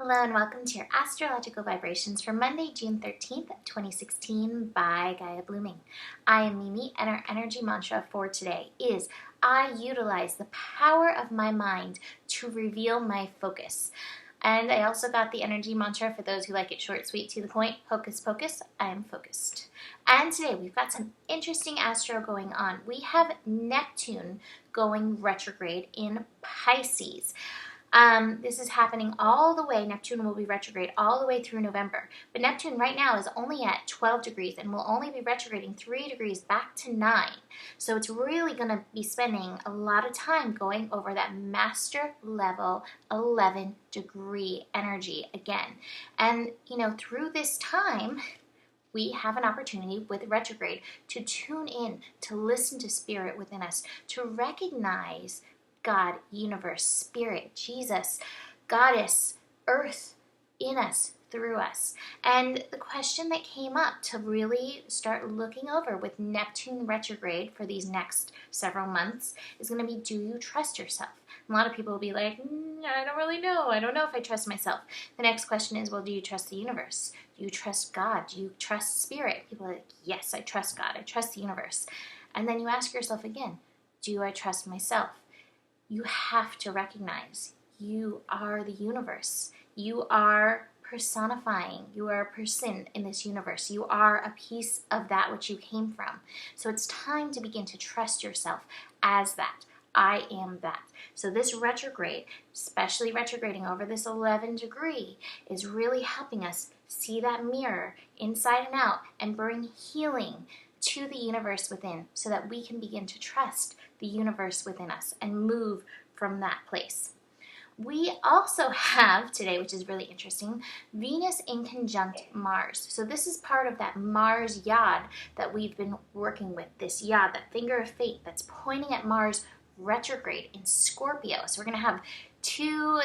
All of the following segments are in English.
Hello and welcome to your astrological vibrations for Monday, June 13th, 2016 by Gaia Blooming. I am Mimi and our energy mantra for today is I utilize the power of my mind to reveal my focus. And I also got the energy mantra for those who like it short, sweet, to the point. Hocus pocus, I am focused. And today we've got some interesting astro going on. We have Neptune going retrograde in Pisces. This is happening all the way. Neptune will be retrograde all the way through November. But Neptune right now is only at 12 degrees and will only be retrograding 3 degrees back to 9. So it's really going to be spending a lot of time going over that master level 11 degree energy again. And, through this time, we have an opportunity with retrograde to tune in, to listen to spirit within us, to recognize God, universe, spirit, Jesus, goddess, earth in us, through us. And the question that came up to really start looking over with Neptune retrograde for these next several months is going to be, do you trust yourself? A lot of people will be like, I don't really know. I don't know if I trust myself. The next question is, well, do you trust the universe? Do you trust God? Do you trust spirit? People are like, yes, I trust God. I trust the universe. And then you ask yourself again, do I trust myself? You have to recognize you are the universe. You are personifying. You are a person in this universe. You are a piece of that which you came from. So it's time to begin to trust yourself as that. I am that. So this retrograde, especially retrograding over this 11 degree, is really helping us see that mirror inside and out and bring healing to the universe within so that we can begin to trust the universe within us and move from that place. We also have today, which is really interesting, Venus in conjunct Mars. So this is part of that Mars yod that we've been working with, this yod, that finger of fate that's pointing at Mars retrograde in Scorpio. So we're going to have two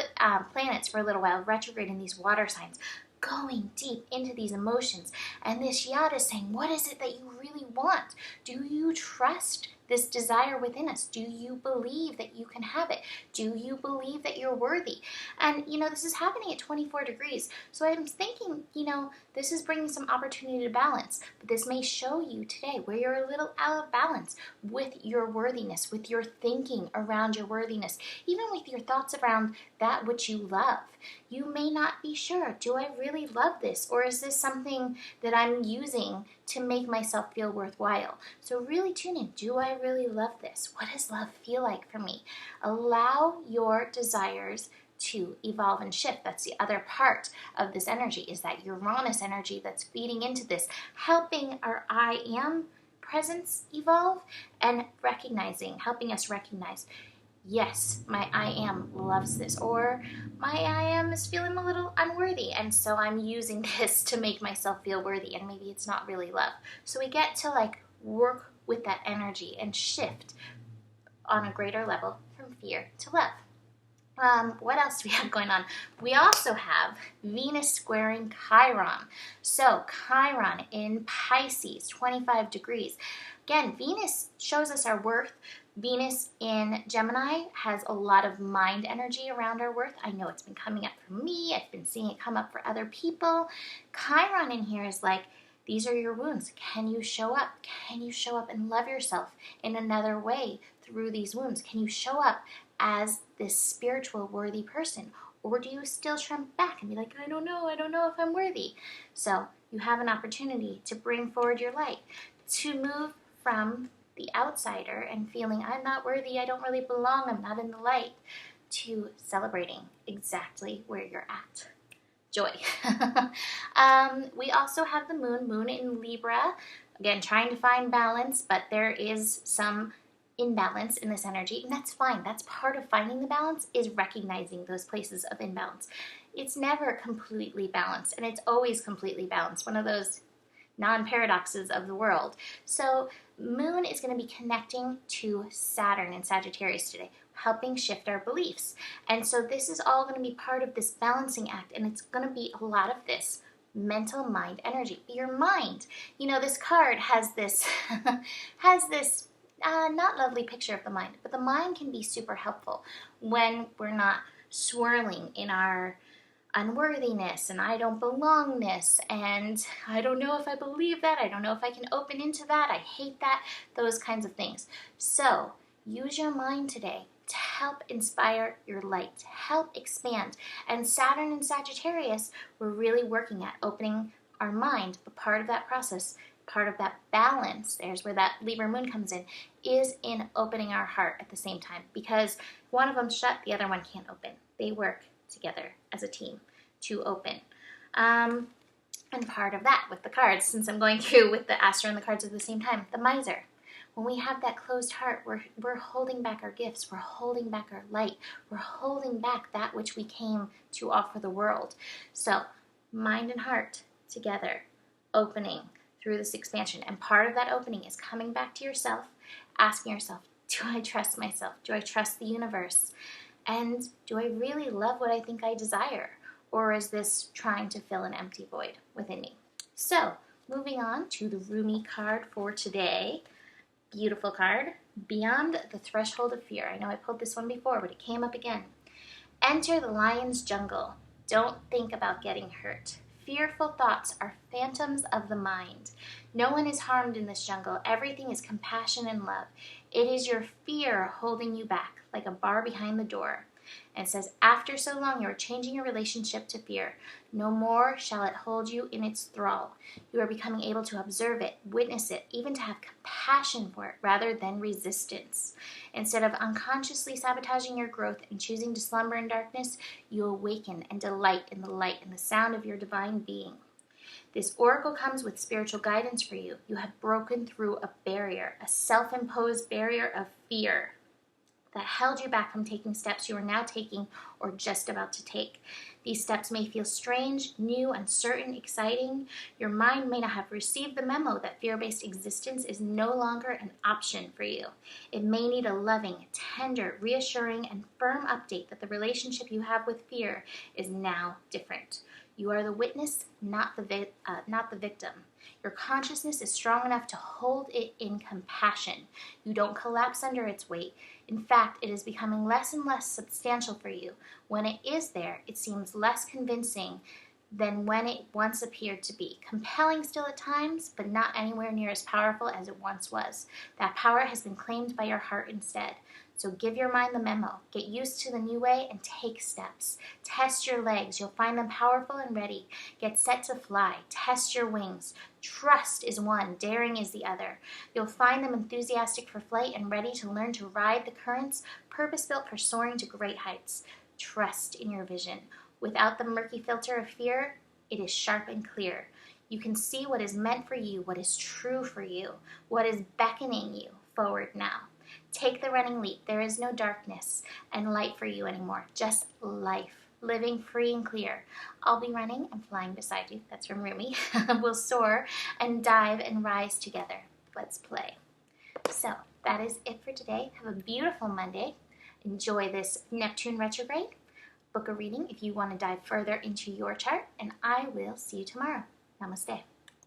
planets for a little while retrograde in these water signs, going deep into these emotions. And this yod is saying, what is it that you really want? Do you trust this desire within us? Do you believe that you can have it? Do you believe that you're worthy? And, this is happening at 24 degrees. So I'm thinking, this is bringing some opportunity to balance. But this may show you today where you're a little out of balance with your worthiness, with your thinking around your worthiness, even with your thoughts around that which you love. You may not be sure, do I really love this? Or is this something that I'm using to make myself feel worthwhile? So really tune in. Do I really love this? What does love feel like for me? Allow your desires to evolve and shift. That's the other part of this energy, is that Uranus energy that's feeding into this, helping our I am presence evolve and helping us recognize, yes, my I am loves this, or my I am is feeling a little unworthy, and so I'm using this to make myself feel worthy, and maybe it's not really love. So we get to work with that energy and shift on a greater level from fear to love. What else do we have going on? We also have Venus squaring Chiron. So Chiron in Pisces, 25 degrees. Again, Venus shows us our worth. Venus in Gemini has a lot of mind energy around our worth. I know it's been coming up for me. I've been seeing it come up for other people. Chiron in here is like, these are your wounds. Can you show up? Can you show up and love yourself in another way through these wounds? Can you show up as this spiritual worthy person? Or do you still shrink back and be like, I don't know if I'm worthy? So you have an opportunity to bring forward your light, to move from the outsider and feeling I'm not worthy, I don't really belong, I'm not in the light, to celebrating exactly where you're at. Joy. We also have the moon in Libra. Again, trying to find balance, but there is some imbalance in this energy, and that's fine. That's part of finding the balance, is recognizing those places of imbalance. It's never completely balanced, and it's always completely balanced. One of those non-paradoxes of the world. So moon is going to be connecting to Saturn in Sagittarius today, helping shift our beliefs. And so this is all going to be part of this balancing act, and it's going to be a lot of this mental mind energy. Your mind, this card has this not lovely picture of the mind, but the mind can be super helpful when we're not swirling in our unworthiness and I don't belongness and I don't know if I believe that, I don't know if I can open into that, I hate that, those kinds of things. So use your mind today to help inspire your light, to help expand. And Saturn and Sagittarius, we're really working at opening our mind, but part of that process, part of that balance, there's where that Libra moon comes in, is in opening our heart at the same time. Because one of them's shut, the other one can't open. They work together as a team to open. And part of that with the cards, since I'm going through with the Astro and the cards at the same time, the Miser. When we have that closed heart, we're holding back our gifts, we're holding back our light, we're holding back that which we came to offer the world. So mind and heart together, opening through this expansion. And part of that opening is coming back to yourself, asking yourself, do I trust myself? Do I trust the universe? And do I really love what I think I desire? Or is this trying to fill an empty void within me? So, moving on to the Rumi card for today. Beautiful card. Beyond the Threshold of Fear. I know I pulled this one before, but it came up again. Enter the lion's jungle. Don't think about getting hurt. Fearful thoughts are phantoms of the mind. No one is harmed in this jungle. Everything is compassion and love. It is your fear holding you back, like a bar behind the door. And it says, after so long you are changing your relationship to fear. No more shall it hold you in its thrall. You are becoming able to observe it, witness it, even to have compassion for it rather than resistance. Instead of unconsciously sabotaging your growth and choosing to slumber in darkness, you awaken and delight in the light and the sound of your divine being. This oracle comes with spiritual guidance for you. You have broken through a barrier, a self-imposed barrier of fear that held you back from taking steps you are now taking or just about to take. These steps may feel strange, new, uncertain, exciting. Your mind may not have received the memo that fear-based existence is no longer an option for you. It may need a loving, tender, reassuring, and firm update that the relationship you have with fear is now different. You are the witness, not the victim. Your consciousness is strong enough to hold it in compassion. You don't collapse under its weight. In fact, it is becoming less and less substantial for you. When it is there, it seems less convincing than when it once appeared to be. Compelling still at times, but not anywhere near as powerful as it once was. That power has been claimed by your heart instead. So give your mind the memo. Get used to the new way and take steps. Test your legs. You'll find them powerful and ready. Get set to fly. Test your wings. Trust is one. Daring is the other. You'll find them enthusiastic for flight and ready to learn to ride the currents, purpose-built for soaring to great heights. Trust in your vision. Without the murky filter of fear, it is sharp and clear. You can see what is meant for you, what is true for you, what is beckoning you forward now. Take the running leap. There is no darkness and light for you anymore, just life, living free and clear. I'll be running and flying beside you. That's from Rumi. We'll soar and dive and rise together. Let's play. So that is it for today. Have a beautiful Monday. Enjoy this Neptune retrograde. Book a reading if you want to dive further into your chart, and I will see you tomorrow. Namaste.